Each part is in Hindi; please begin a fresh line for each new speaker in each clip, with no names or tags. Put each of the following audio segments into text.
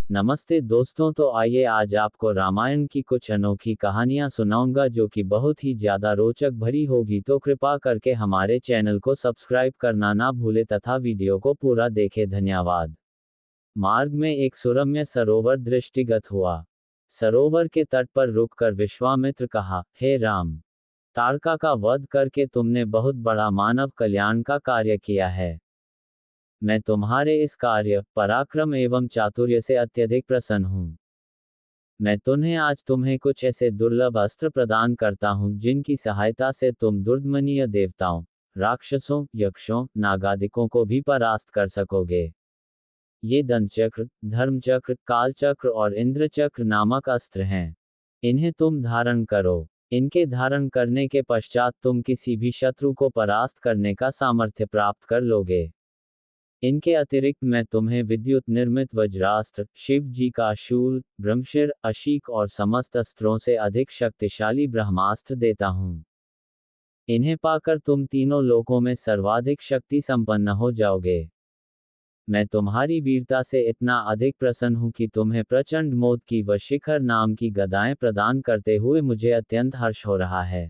नमस्ते दोस्तों, तो आइए आज आपको रामायण की कुछ अनोखी कहानियां सुनाऊंगा जो कि बहुत ही ज्यादा रोचक भरी होगी। तो कृपा करके हमारे चैनल को सब्सक्राइब करना ना भूले तथा वीडियो को पूरा देखें। धन्यवाद। मार्ग में एक सुरम्य सरोवर दृष्टिगत हुआ। सरोवर के तट पर रुककर विश्वामित्र कहा, हे राम, ताड़का का वध करके तुमने बहुत बड़ा मानव कल्याण का कार्य किया है। मैं तुम्हारे इस कार्य, पराक्रम एवं चातुर्य से अत्यधिक प्रसन्न हूँ। मैं तुम्हें कुछ ऐसे दुर्लभ अस्त्र प्रदान करता हूँ जिनकी सहायता से तुम दुर्दमनीय देवताओं, राक्षसों, यक्षों, नागादिकों को भी परास्त कर सकोगे। ये दंतचक्र, धर्मचक्र, कालचक्र और इंद्रचक्र नामक अस्त्र हैं। इन्हें तुम धारण करो। इनके धारण करने के पश्चात तुम किसी भी शत्रु को परास्त करने का सामर्थ्य प्राप्त कर लोगे। इनके अतिरिक्त मैं तुम्हें विद्युत निर्मित वज्रास्त्र, शिव जी का शूल, ब्रह्मशिर, अशीक और समस्त अस्त्रों से अधिक शक्तिशाली ब्रह्मास्त्र देता हूँ। इन्हें पाकर तुम तीनों लोकों में सर्वाधिक शक्ति संपन्न हो जाओगे। मैं तुम्हारी वीरता से इतना अधिक प्रसन्न हूँ कि तुम्हें प्रचंड मोद की व शिखर नाम की गदाएं प्रदान करते हुए मुझे अत्यंत हर्ष हो रहा है।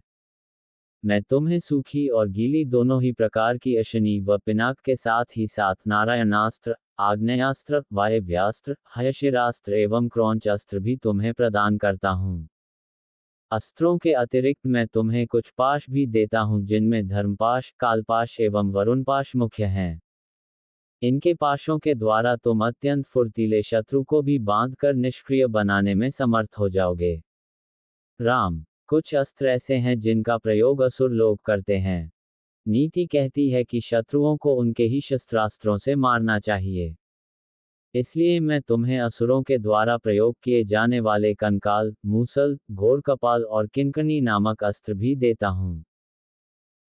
मैं तुम्हें सूखी और गीली दोनों ही प्रकार की अशनी व पिनाक के साथ ही साथ नारायणास्त्र, आग्नेयास्त्र, वायव्यास्त्र, हयशिरास्त्र एवं क्रौंच अस्त्र भी तुम्हें प्रदान करता हूँ। अस्त्रों के अतिरिक्त मैं तुम्हें कुछ पाश भी देता हूँ जिनमें धर्मपाश, कालपाश एवं वरुणपाश मुख्य हैं। इनके पाशों के द्वारा तुम अत्यंत फुर्तीले शत्रु को भी बांधकर निष्क्रिय बनाने में समर्थ हो जाओगे। राम, कुछ अस्त्र ऐसे हैं जिनका प्रयोग असुर लोग करते हैं। नीति कहती है कि शत्रुओं को उनके ही शस्त्रास्त्रों से मारना चाहिए। इसलिए मैं तुम्हें असुरों के द्वारा प्रयोग किए जाने वाले कंकाल, मूसल, घोर कपाल और किंकणी नामक अस्त्र भी देता हूँ।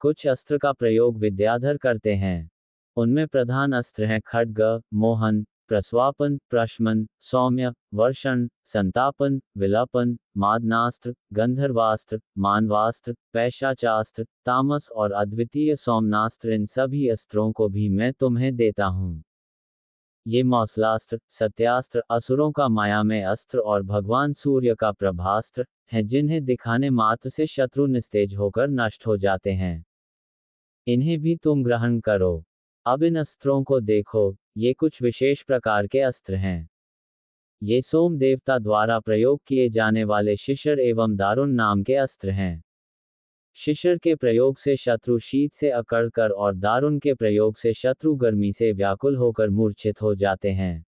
कुछ अस्त्र का प्रयोग विद्याधर करते हैं। उनमें प्रधान अस्त्र हैं खड्ग, मोहन, प्रस्वापन, प्रशमन, सौम्य, वर्षण, संतापन, विलापन, मादनास्त्र, गंधर्वास्त्र, मानवास्त्र, पैशाचास्त्र, तामस और अद्वितीय सोमनास्त्र। इन सभी अस्त्रों को भी मैं तुम्हें देता हूँ। ये मौसलास्त्र, सत्यास्त्र, असुरों का माया में अस्त्र और भगवान सूर्य का प्रभास्त्र हैं जिन्हें दिखाने मात्र से शत्रु निस्तेज होकर नष्ट हो जाते हैं। इन्हें भी तुम ग्रहण करो। अब इन अस्त्रों को देखो, ये कुछ विशेष प्रकार के अस्त्र हैं। ये सोम देवता द्वारा प्रयोग किए जाने वाले शिशिर एवं दारुण नाम के अस्त्र हैं। शिशिर के प्रयोग से शत्रु शीत से अकड़कर और दारुण के प्रयोग से शत्रु गर्मी से व्याकुल होकर मूर्छित हो जाते हैं।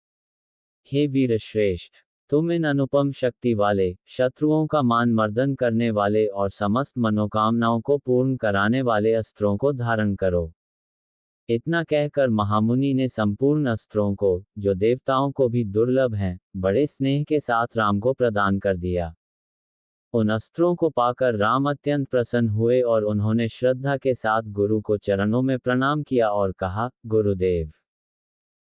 हे वीरश्रेष्ठ, तुम इन अनुपम शक्ति वाले, शत्रुओं का मान मर्दन करने वाले और समस्त मनोकामनाओं को पूर्ण कराने वाले अस्त्रों को धारण करो। इतना कहकर महामुनि ने संपूर्ण अस्त्रों को, जो देवताओं को भी दुर्लभ हैं, बड़े स्नेह के साथ राम को प्रदान कर दिया। उन अस्त्रों को पाकर राम अत्यंत प्रसन्न हुए और उन्होंने श्रद्धा के साथ गुरु को चरणों में प्रणाम किया और कहा, गुरुदेव,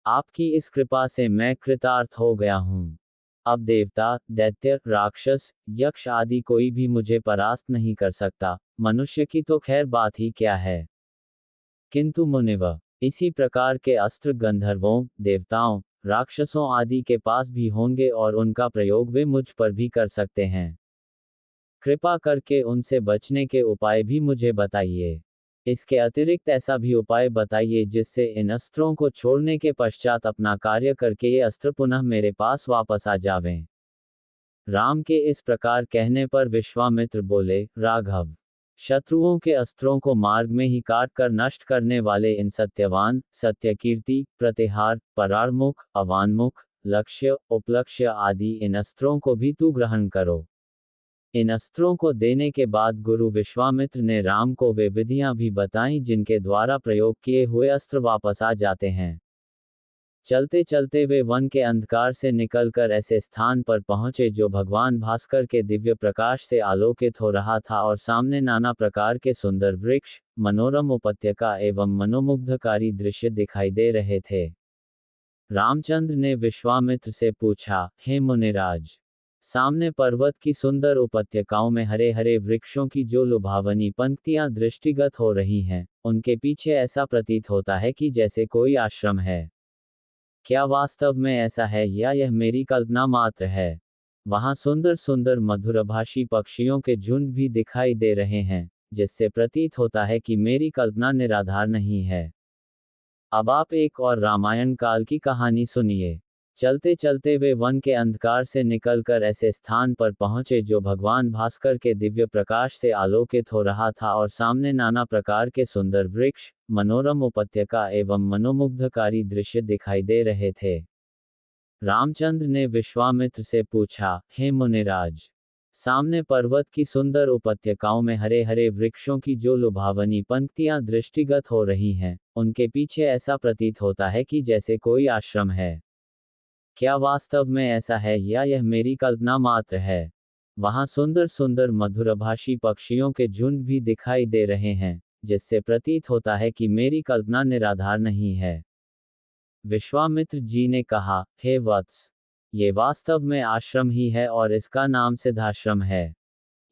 आपकी इस कृपा से मैं कृतार्थ हो गया हूँ। अब देवता, दैत्य, राक्षस, यक्ष आदि कोई भी मुझे परास्त नहीं कर सकता। मनुष्य की तो खैर बात ही क्या है, किंतु मुनिव, इसी प्रकार के अस्त्र गंधर्वों, देवताओं, राक्षसों आदि के पास भी होंगे और उनका प्रयोग वे मुझ पर भी कर सकते हैं। कृपा करके उनसे बचने के उपाय भी मुझे बताइए। इसके अतिरिक्त ऐसा भी उपाय बताइए जिससे इन अस्त्रों को छोड़ने के पश्चात अपना कार्य करके ये अस्त्र पुनः मेरे पास वापस आ जावें। राम के इस प्रकार कहने पर विश्वामित्र बोले, राघव, शत्रुओं के अस्त्रों को मार्ग में ही काट कर नष्ट करने वाले इन सत्यवान, सत्यकीर्ति, प्रतिहार, परारमुख, अवान्मुख, लक्ष्य, उपलक्ष्य आदि इन अस्त्रों को भी तू ग्रहण करो। इन अस्त्रों को देने के बाद गुरु विश्वामित्र ने राम को वे विधियां भी बताईं जिनके द्वारा प्रयोग किए हुए अस्त्र वापस आ जाते हैं। चलते चलते वे वन के अंधकार से निकलकर ऐसे स्थान पर पहुंचे जो भगवान भास्कर के दिव्य प्रकाश से आलोकित हो रहा था और सामने नाना प्रकार के सुंदर वृक्ष, मनोरम उपत्यका एवं मनोमुग्धकारी दृश्य दिखाई दे रहे थे। रामचंद्र ने विश्वामित्र से पूछा, हे मुनिराज, सामने पर्वत की सुंदर उपत्यकाओं में हरे हरे वृक्षों की जो लुभावनी पंक्तियां दृष्टिगत हो रही हैं, उनके पीछे ऐसा प्रतीत होता है कि जैसे कोई आश्रम है। क्या वास्तव में ऐसा है या यह मेरी कल्पना मात्र है? वहां सुंदर सुंदर मधुरभाषी पक्षियों के झुंड भी दिखाई दे रहे हैं, जिससे प्रतीत होता है कि मेरी कल्पना निराधार नहीं है। अब आप एक और रामायण काल की कहानी सुनिए। चलते चलते वे वन के अंधकार से निकलकर ऐसे स्थान पर पहुंचे जो भगवान भास्कर के दिव्य प्रकाश से आलोकित हो रहा था, और सामने नाना प्रकार के सुंदर वृक्ष, मनोरम उपत्यका एवं मनोमुग्धकारी दृश्य दिखाई दे रहे थे। रामचंद्र ने विश्वामित्र से पूछा, हे मुनिराज, सामने पर्वत की सुंदर उपत्यकाओं में हरे हरे वृक्षों की जो लुभावनी पंक्तियां दृष्टिगत हो रही हैं, उनके पीछे ऐसा प्रतीत होता है कि जैसे कोई आश्रम है। क्या वास्तव में ऐसा है या यह मेरी कल्पना मात्र है? वहां सुंदर सुंदर मधुरभाषी पक्षियों के झुंड भी दिखाई दे रहे हैं, जिससे प्रतीत होता है कि मेरी कल्पना निराधार नहीं है। विश्वामित्र जी ने कहा, हे वत्स, ये वास्तव में आश्रम ही है और इसका नाम सिद्धाश्रम है।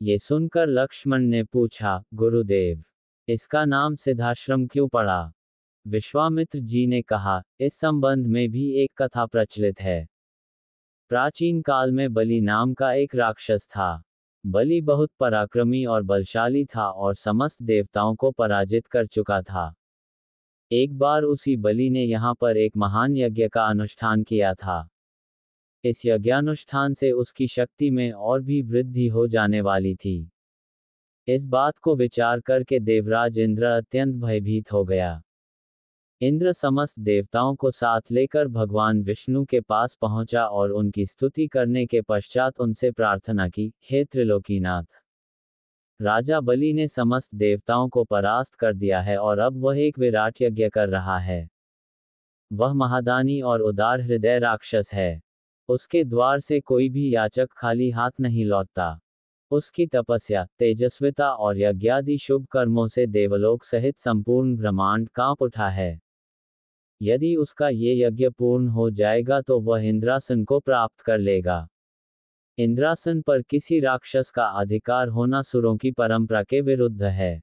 ये सुनकर लक्ष्मण ने पूछा, गुरुदेव, इसका नाम सिद्धाश्रम क्यों पड़ा? विश्वामित्र जी ने कहा, इस संबंध में भी एक कथा प्रचलित है। प्राचीन काल में बलि नाम का एक राक्षस था। बलि बहुत पराक्रमी और बलशाली था और समस्त देवताओं को पराजित कर चुका था। एक बार उसी बलि ने यहाँ पर एक महान यज्ञ का अनुष्ठान किया था। इस यज्ञानुष्ठान से उसकी शक्ति में और भी वृद्धि हो जाने वाली थी। इस बात को विचार करके देवराज इंद्र अत्यंत भयभीत हो गया। इंद्र समस्त देवताओं को साथ लेकर भगवान विष्णु के पास पहुंचा और उनकी स्तुति करने के पश्चात उनसे प्रार्थना की, हे त्रिलोकीनाथ, राजा बलि ने समस्त देवताओं को परास्त कर दिया है और अब वह एक विराट यज्ञ कर रहा है। वह महादानी और उदार हृदय राक्षस है। उसके द्वार से कोई भी याचक खाली हाथ नहीं लौटता। उसकी तपस्या, तेजस्विता और यज्ञादि शुभ कर्मों से देवलोक सहित संपूर्ण ब्रह्मांड कांप उठा है। यदि उसका ये यज्ञ पूर्ण हो जाएगा तो वह इंद्रासन को प्राप्त कर लेगा। इंद्रासन पर किसी राक्षस का अधिकार होना सुरों की परंपरा के विरुद्ध है।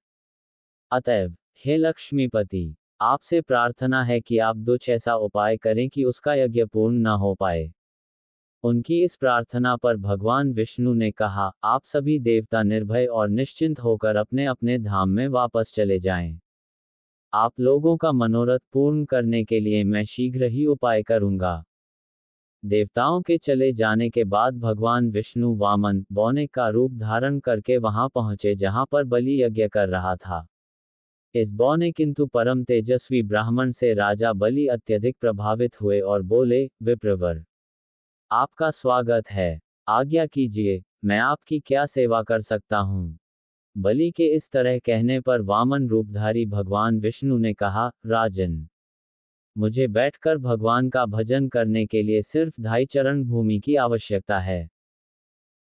अतएव, हे लक्ष्मीपति, आपसे प्रार्थना है कि आप कुछ ऐसा उपाय करें कि उसका यज्ञ पूर्ण न हो पाए। उनकी इस प्रार्थना पर भगवान विष्णु ने कहा, आप सभी देवता निर्भय और निश्चिंत होकर अपने अपने धाम में वापस चले जाएं। आप लोगों का मनोरथ पूर्ण करने के लिए मैं शीघ्र ही उपाय करूंगा। देवताओं के चले जाने के बाद भगवान विष्णु वामन, बौने का रूप धारण करके वहां पहुंचे जहां पर बलि यज्ञ कर रहा था। इस बौने किंतु परम तेजस्वी ब्राह्मण से राजा बलि अत्यधिक प्रभावित हुए और बोले, विप्रवर, आपका स्वागत है। आज्ञा कीजिए, मैं आपकी क्या सेवा कर सकता हूँ? बलि के इस तरह कहने पर वामन रूपधारी भगवान विष्णु ने कहा, राजन, मुझे बैठकर भगवान का भजन करने के लिए सिर्फ 2.5 चरण भूमि की आवश्यकता है।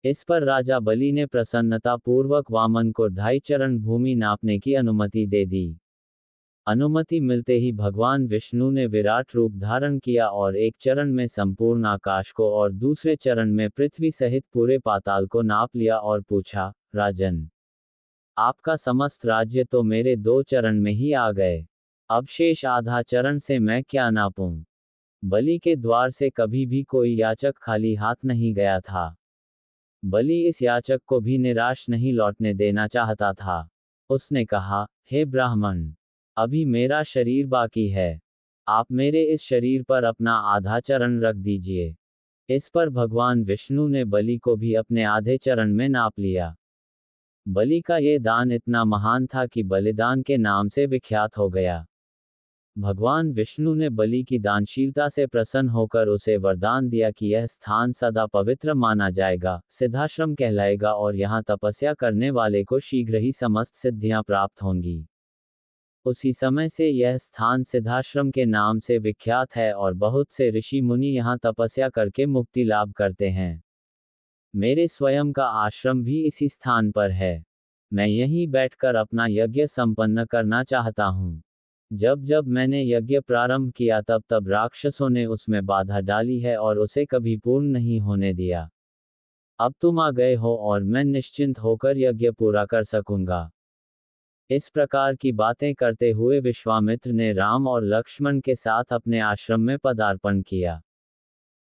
इस पर राजा बलि ने प्रसन्नता पूर्वक वामन को 2.5 चरण भूमि नापने की अनुमति दे दी। अनुमति मिलते ही भगवान विष्णु ने विराट रूप धारण किया और एक चरण में संपूर्ण आकाश को और दूसरे चरण में पृथ्वी सहित पूरे पाताल को नाप लिया और पूछा, राजन, आपका समस्त राज्य तो मेरे 2 चरण में ही आ गए। अब शेष आधा चरण से मैं क्या नापूं? बलि के द्वार से कभी भी कोई याचक खाली हाथ नहीं गया था। बलि इस याचक को भी निराश नहीं लौटने देना चाहता था। उसने कहा, हे ब्राह्मण, अभी मेरा शरीर बाकी है। आप मेरे इस शरीर पर अपना आधा चरण रख दीजिए। इस पर भगवान विष्णु ने बलि को भी अपने आधे चरण में नाप लिया। बलि का ये दान इतना महान था कि बलिदान के नाम से विख्यात हो गया। भगवान विष्णु ने बलि की दानशीलता से प्रसन्न होकर उसे वरदान दिया कि यह स्थान सदा पवित्र माना जाएगा, सिद्धाश्रम कहलाएगा और यहाँ तपस्या करने वाले को शीघ्र ही समस्त सिद्धियां प्राप्त होंगी। उसी समय से यह स्थान सिद्धाश्रम के नाम से विख्यात है और बहुत से ऋषि मुनि यहाँ तपस्या करके मुक्ति लाभ करते हैं। मेरे स्वयं का आश्रम भी इसी स्थान पर है। मैं यहीं बैठकर अपना यज्ञ संपन्न करना चाहता हूँ। जब जब मैंने यज्ञ प्रारंभ किया तब तब राक्षसों ने उसमें बाधा डाली है और उसे कभी पूर्ण नहीं होने दिया। अब तुम आ गए हो और मैं निश्चिंत होकर यज्ञ पूरा कर सकूंगा। इस प्रकार की बातें करते हुए विश्वामित्र ने राम और लक्ष्मण के साथ अपने आश्रम में पदार्पण किया।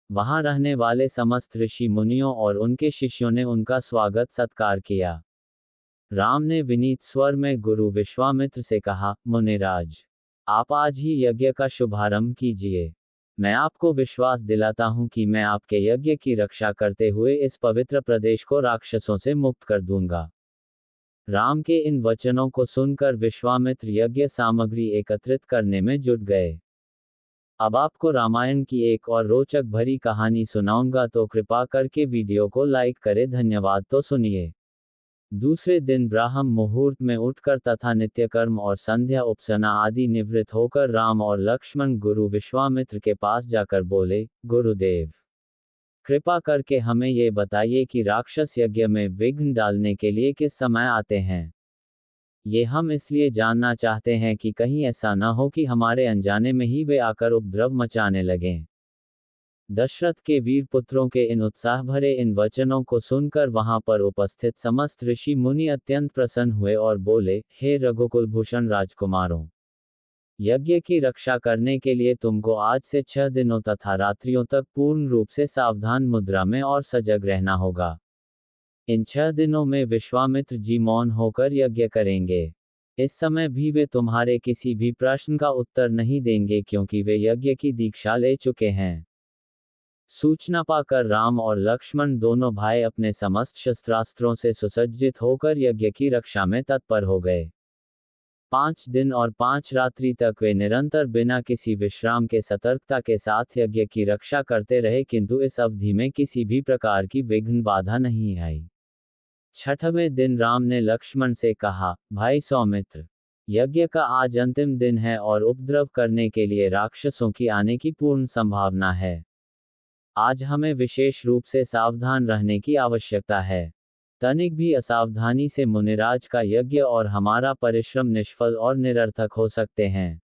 वहां रहने वाले समस्त ऋषि मुनियों और उनके शिष्यों ने उनका स्वागत सत्कार किया। राम ने विनीत स्वर में गुरु विश्वामित्र से कहा, मुनिराज, आप आज ही यज्ञ का शुभारंभ कीजिए। मैं आपको विश्वास दिलाता हूं कि मैं आपके यज्ञ की रक्षा करते हुए इस पवित्र प्रदेश को राक्षसों से मुक्त कर दूंगा। राम के इन वचनों को सुनकर विश्वामित्र यज्ञ सामग्री एकत्रित करने में जुट गए। अब आपको रामायण की एक और रोचक भरी कहानी सुनाऊंगा, तो कृपा करके वीडियो को लाइक करें। धन्यवाद। तो सुनिए। दूसरे दिन ब्राह्म मुहूर्त में उठकर तथा नित्यकर्म और संध्या उपसना आदि निवृत्त होकर राम और लक्ष्मण गुरु विश्वामित्र के पास जाकर बोले, गुरुदेव, कृपा करके हमें ये बताइए कि राक्षस यज्ञ में विघ्न डालने के लिए किस समय आते हैं। ये हम इसलिए जानना चाहते हैं कि कहीं ऐसा न हो कि हमारे अनजाने में ही वे आकर उपद्रव मचाने लगें। दशरथ के वीर पुत्रों के इन उत्साह भरे इन वचनों को सुनकर वहां पर उपस्थित समस्त ऋषि मुनि अत्यंत प्रसन्न हुए और बोले, हे रघुकुल भूषण राजकुमारों, यज्ञ की रक्षा करने के लिए तुमको आज से 6 दिनों तथा रात्रियों तक पूर्ण रूप से सावधान मुद्रा में और सजग रहना होगा। इन 6 दिनों में विश्वामित्र जी मौन होकर यज्ञ करेंगे। इस समय भी वे तुम्हारे किसी भी प्रश्न का उत्तर नहीं देंगे, क्योंकि वे यज्ञ की दीक्षा ले चुके हैं। सूचना पाकर राम और लक्ष्मण दोनों भाई अपने समस्त शस्त्रास्त्रों से सुसज्जित होकर यज्ञ की रक्षा में तत्पर हो गए। 5 दिन और 5 रात्रि तक वे निरंतर बिना किसी विश्राम के सतर्कता के साथ यज्ञ की रक्षा करते रहे, किंतु इस अवधि में किसी भी प्रकार की विघ्न बाधा नहीं आई। 6वें दिन राम ने लक्ष्मण से कहा, भाई सौमित्र, यज्ञ का आज अंतिम दिन है और उपद्रव करने के लिए राक्षसों की आने की पूर्ण संभावना है। आज हमें विशेष रूप से सावधान रहने की आवश्यकता है। तनिक भी असावधानी से मुनिराज का यज्ञ और हमारा परिश्रम निष्फल और निरर्थक हो सकते हैं।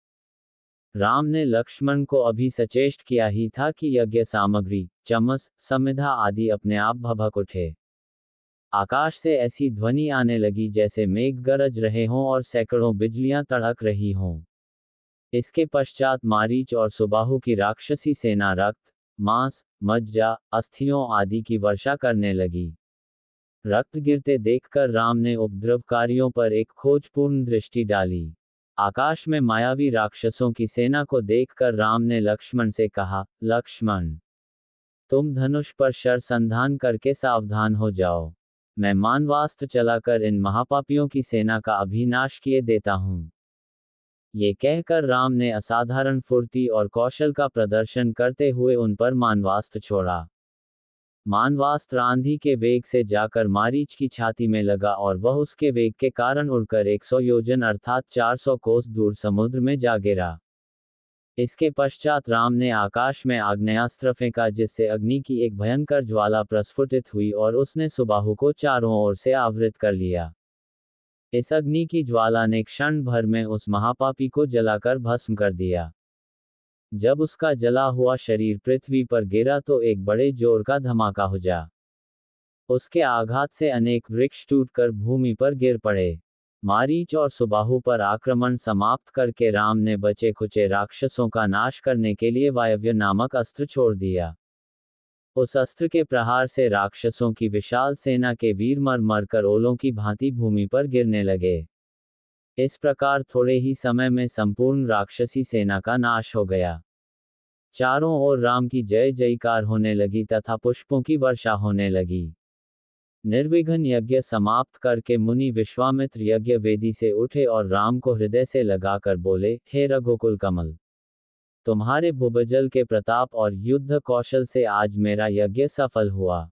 राम ने लक्ष्मण को अभी सचेष्ट किया ही था कि यज्ञ सामग्री, चमस, समिधा आदि अपने आप भभक उठे। आकाश से ऐसी ध्वनि आने लगी जैसे मेघ गरज रहे हों और सैकड़ों बिजलियां तड़क रही हों। इसके पश्चात मारीच और सुबाहु की राक्षसी सेना रक्त, मांस, मज्जा, अस्थियों आदि की वर्षा करने लगी। रक्त गिरते देखकर राम ने उपद्रवकारियों पर एक खोजपूर्ण दृष्टि डाली। आकाश में मायावी राक्षसों की सेना को देखकर राम ने लक्ष्मण से कहा, लक्ष्मण, तुम धनुष पर शर संधान करके सावधान हो जाओ। मैं मानवास्त्र चलाकर इन महापापियों की सेना का अभिनाश किए देता हूं। ये कहकर राम ने असाधारण फुर्ती और कौशल का प्रदर्शन करते हुए उन पर मानवास्त्र छोड़ा। मानवास्त्र आंधी के वेग से जाकर मारीच की छाती में लगा और वह उसके वेग के कारण उड़कर 100 योजन अर्थात 400 कोस दूर समुद्र में जा गिरा। इसके पश्चात राम ने आकाश में आग्नेयास्त्र फेंका, जिससे अग्नि की एक भयंकर ज्वाला प्रस्फुटित हुई और उसने सुबाहु को चारों ओर से आवृत कर लिया। इस अग्नि की ज्वाला ने क्षण भर में उस महापापी को जलाकर भस्म कर दिया। जब उसका जला हुआ शरीर पृथ्वी पर गिरा तो एक बड़े जोर का धमाका हुआ। उसके आघात से अनेक वृक्ष टूटकर भूमि पर गिर पड़े। मारीच और सुबाहु पर आक्रमण समाप्त करके राम ने बचे खुचे राक्षसों का नाश करने के लिए वायव्य नामक अस्त्र छोड़ दिया। उस अस्त्र के प्रहार से राक्षसों की विशाल सेना के वीर मर मर कर ओलों की भांति भूमि पर गिरने लगे। इस प्रकार थोड़े ही समय में संपूर्ण राक्षसी सेना का नाश हो गया। चारों ओर राम की जय जयकार होने लगी तथा पुष्पों की वर्षा होने लगी। निर्विघ्न यज्ञ समाप्त करके मुनि विश्वामित्र यज्ञ वेदी से उठे और राम को हृदय से लगाकर बोले, हे रघुकुल कमल, तुम्हारे भूबजल के प्रताप और युद्ध कौशल से आज मेरा यज्ञ सफल हुआ।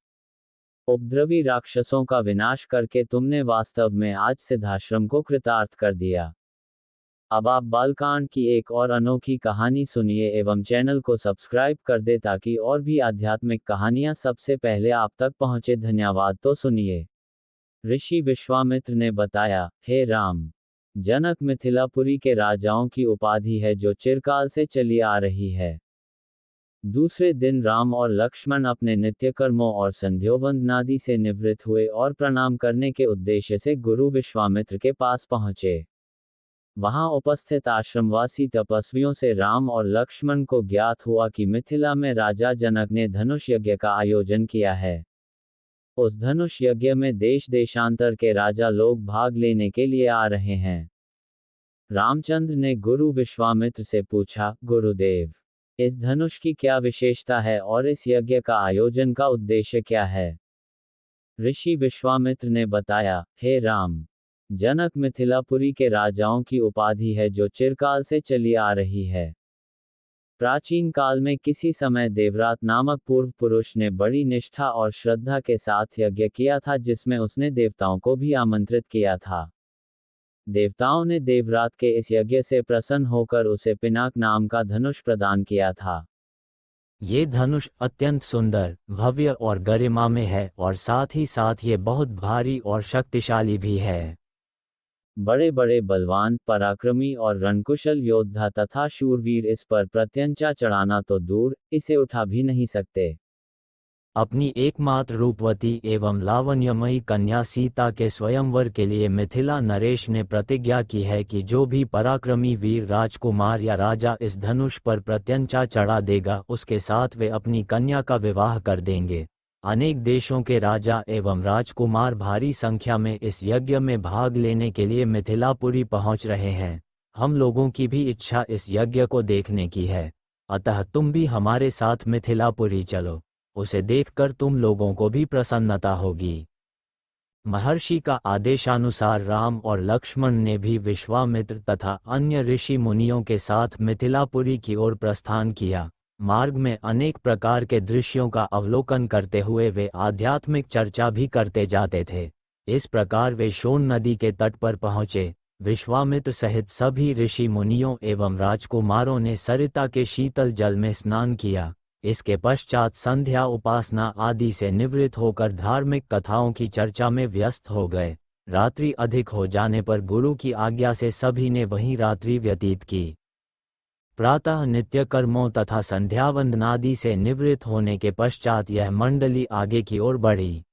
उपद्रवी राक्षसों का विनाश करके तुमने वास्तव में आज सिद्धाश्रम को कृतार्थ कर दिया। अब आप बालकांड की एक और अनोखी कहानी सुनिए एवं चैनल को सब्सक्राइब कर दे ताकि और भी आध्यात्मिक कहानियां सबसे पहले आप तक पहुंचे। धन्यवाद। तो सुनिए। ऋषि विश्वामित्र ने बताया, हे राम, जनक मिथिलापुरी के राजाओं की उपाधि है जो चिरकाल से चली आ रही है। दूसरे दिन राम और लक्ष्मण अपने नित्यकर्मों और संध्योवंदनादि से निवृत्त हुए और प्रणाम करने के उद्देश्य से गुरु विश्वामित्र के पास पहुंचे। वहां उपस्थित आश्रमवासी तपस्वियों से राम और लक्ष्मण को ज्ञात हुआ कि मिथिला में राजा जनक ने धनुष यज्ञ का आयोजन किया है। उस धनुष यज्ञ में देश देशांतर के राजा लोग भाग लेने के लिए आ रहे हैं। रामचंद्र ने गुरु विश्वामित्र से पूछा, गुरुदेव, इस धनुष की क्या विशेषता है और इस यज्ञ का आयोजन का उद्देश्य क्या है? ऋषि विश्वामित्र ने बताया, हे राम, जनक मिथिलापुरी के राजाओं की उपाधि है जो चिरकाल से चली आ रही है। प्राचीन काल में किसी समय देवरात नामक पूर्व पुरुष ने बड़ी निष्ठा और श्रद्धा के साथ यज्ञ किया था जिसमें उसने देवताओं को भी आमंत्रित किया था। देवताओं ने देवरात के इस यज्ञ से प्रसन्न होकर उसे पिनाक नाम का धनुष प्रदान किया था।
ये धनुष अत्यंत सुंदर, भव्य और गरिमा में है और साथ ही साथ ये बहुत भारी और शक्तिशाली भी है।
बड़े बड़े बलवान, पराक्रमी और रणकुशल योद्धा तथा शूरवीर इस पर प्रत्यंचा चढ़ाना तो दूर, इसे उठा भी नहीं सकते।
अपनी एकमात्र रूपवती एवं लावण्यमयी कन्या सीता के स्वयंवर के लिए मिथिला नरेश ने प्रतिज्ञा की है कि जो भी पराक्रमी वीर राजकुमार या राजा इस धनुष पर प्रत्यंचा चढ़ा देगा उसके साथ वे अपनी कन्या का विवाह कर देंगे। अनेक देशों के राजा एवं राजकुमार भारी संख्या में इस यज्ञ में भाग लेने के लिए मिथिलापुरी पहुंच रहे हैं। हम लोगों की भी इच्छा इस यज्ञ को देखने की है, अतः तुम भी हमारे साथ मिथिलापुरी चलो। उसे देखकर तुम लोगों को भी प्रसन्नता होगी। महर्षि का आदेशानुसार राम और लक्ष्मण ने भी विश्वामित्र तथा अन्य ऋषि मुनियों के साथ मिथिलापुरी की ओर प्रस्थान किया। मार्ग में अनेक प्रकार के दृश्यों का अवलोकन करते हुए वे आध्यात्मिक चर्चा भी करते जाते थे। इस प्रकार वे सोन नदी के तट पर पहुँचे। विश्वामित्र सहित सभी ऋषि मुनियों एवं राजकुमारों ने सरिता के शीतल जल में स्नान किया। इसके पश्चात संध्या उपासना आदि से निवृत्त होकर धार्मिक कथाओं की चर्चा में व्यस्त हो गए। रात्रि अधिक हो जाने पर गुरु की आज्ञा से सभी ने वहीं रात्रि व्यतीत की। प्रातः नित्य कर्मों तथा संध्या वंदनादि से निवृत्त होने के पश्चात यह मंडली आगे की ओर बढ़ी।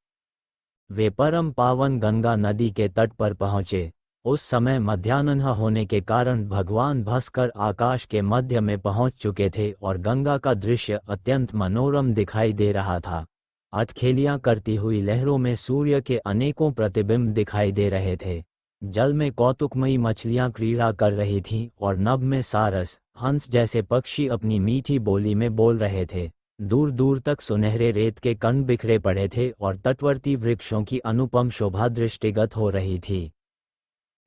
वे परम पावन गंगा नदी के तट पर पहुँचे। उस समय मध्याह्न होने के कारण भगवान भास्कर आकाश के मध्य में पहुंच चुके थे और गंगा का दृश्य अत्यंत मनोरम दिखाई दे रहा था। अटखेलियां करती हुई लहरों में सूर्य के अनेकों प्रतिबिंब दिखाई दे रहे थे। जल में कौतुकमयी मछलियां क्रीड़ा कर रही थीं और नभ में सारस, हंस जैसे पक्षी अपनी मीठी बोली में बोल रहे थे। दूर दूर तक सुनहरे रेत के कण बिखरे पड़े थे और तटवर्ती वृक्षों की अनुपम शोभा दृष्टिगत हो रही थी।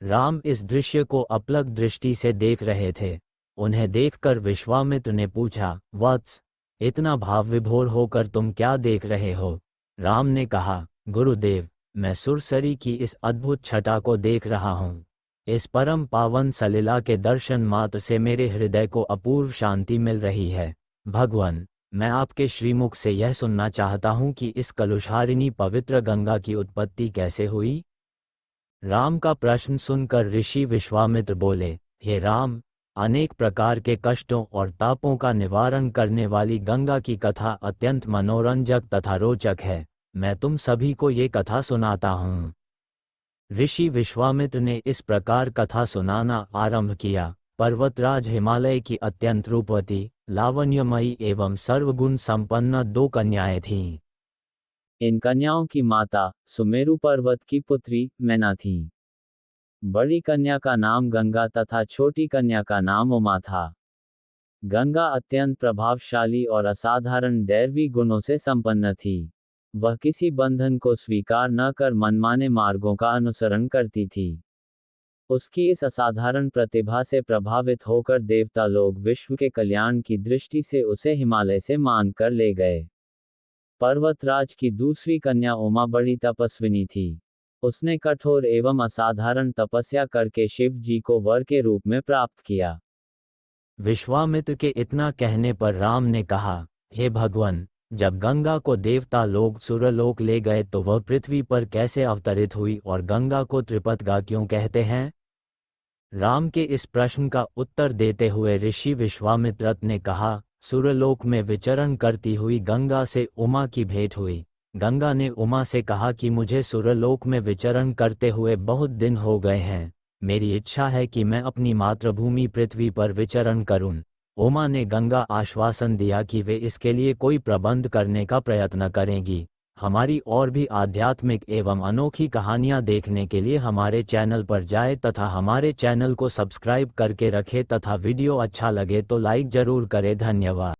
राम इस दृश्य को अपलक दृष्टि से देख रहे थे। उन्हें देखकर विश्वामित्र ने पूछा, वत्स, इतना भाव विभोर होकर तुम क्या देख रहे हो? राम ने कहा, गुरुदेव, मैं सुरसरी की इस अद्भुत छटा को देख रहा हूँ। इस परम पावन सलिला के दर्शन मात्र से मेरे हृदय को अपूर्व शांति मिल रही है। भगवान, मैं आपके श्रीमुख से यह सुनना चाहता हूँ कि इस कलुषहारिणी पवित्र गंगा की उत्पत्ति कैसे हुई? राम का प्रश्न सुनकर ऋषि विश्वामित्र बोले, हे राम, अनेक प्रकार के कष्टों और तापों का निवारण करने वाली गंगा की कथा अत्यंत मनोरंजक तथा रोचक है। मैं तुम सभी को ये कथा सुनाता हूँ। ऋषि विश्वामित्र ने इस प्रकार कथा सुनाना आरंभ किया। पर्वतराज हिमालय की अत्यंत रूपवती, लावण्यमयी एवं सर्वगुण संपन्न 2 कन्याएं थीं।
इन कन्याओं की माता सुमेरु पर्वत की पुत्री मैना थी। बड़ी कन्या का नाम गंगा तथा छोटी कन्या का नाम उमा था। गंगा अत्यंत प्रभावशाली और असाधारण दैवी गुणों से संपन्न थी। वह किसी बंधन को स्वीकार न कर मनमाने मार्गों का अनुसरण करती थी। उसकी इस असाधारण प्रतिभा से प्रभावित होकर देवता लोग विश्व के कल्याण की दृष्टि से उसे हिमालय से मान कर ले गए। पर्वतराज की दूसरी कन्या उमा बड़ी तपस्विनी थी। उसने कठोर एवं असाधारण तपस्या करके शिव जी को वर के रूप में प्राप्त किया।
विश्वामित्र के इतना कहने पर राम ने कहा, हे भगवान, जब गंगा को देवता लोग सुरलोक ले गए तो वह पृथ्वी पर कैसे अवतरित हुई और गंगा को त्रिपथगा क्यों कहते हैं? राम के इस प्रश्न का उत्तर देते हुए ऋषि विश्वामित्र ने कहा, सुरलोक में विचरण करती हुई गंगा से उमा की भेंट हुई। गंगा ने उमा से कहा कि मुझे सुरलोक में विचरण करते हुए बहुत दिन हो गए हैं। मेरी इच्छा है कि मैं अपनी मातृभूमि पृथ्वी पर विचरण करूं। ओमा ने गंगा आश्वासन दिया कि वे इसके लिए कोई प्रबंध करने का प्रयत्न करेंगी। हमारी और भी आध्यात्मिक एवं अनोखी कहानियां देखने के लिए हमारे चैनल पर जाएं तथा हमारे चैनल को सब्सक्राइब करके रखें तथा वीडियो अच्छा लगे तो लाइक जरूर करें। धन्यवाद।